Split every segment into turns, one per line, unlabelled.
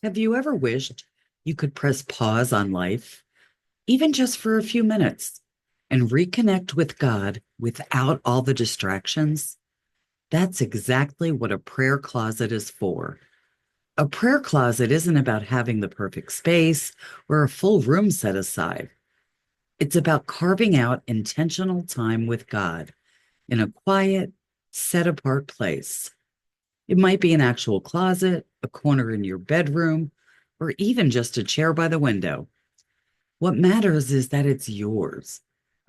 Have you ever wished you could press pause on life, even just for a few minutes, and reconnect with God without all the distractions? That's exactly what a prayer closet is for. A prayer closet isn't about having the perfect space or a full room set aside. It's about carving out intentional time with God in a quiet, set apart place. It might be an actual closet, a corner in your bedroom, or even just a chair by the window. What matters is that it's yours,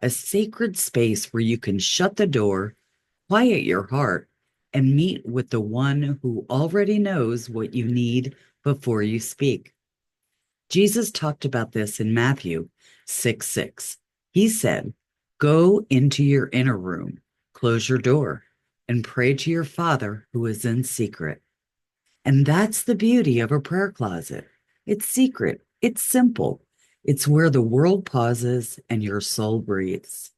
a sacred space where you can shut the door, quiet your heart, and meet with the one who already knows what you need before you speak. Jesus talked about this in Matthew 6:6. He said, "Go into your inner room, close your door, and pray to your Father who is in secret." And that's the beauty of a prayer closet. It's secret, it's simple, it's where the world pauses and your soul breathes.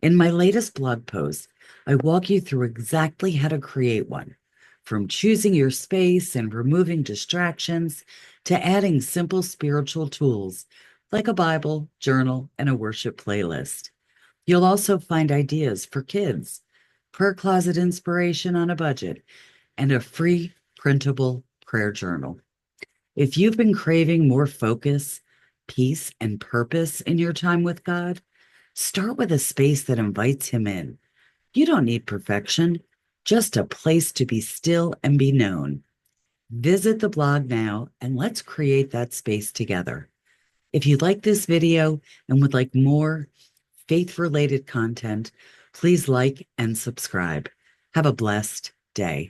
In my latest blog post, I walk you through exactly how to create one, from choosing your space and removing distractions to adding simple spiritual tools like a Bible, journal, and a worship playlist. You'll also find ideas for kids, prayer closet inspiration on a budget, and a free printable prayer journal. If you've been craving more focus, peace, and purpose in your time with God, start with a space that invites Him in. You don't need perfection, just a place to be still and be known. Visit the blog now and let's create that space together. If you like this video and would like more faith related content, please like and subscribe. Have a blessed day.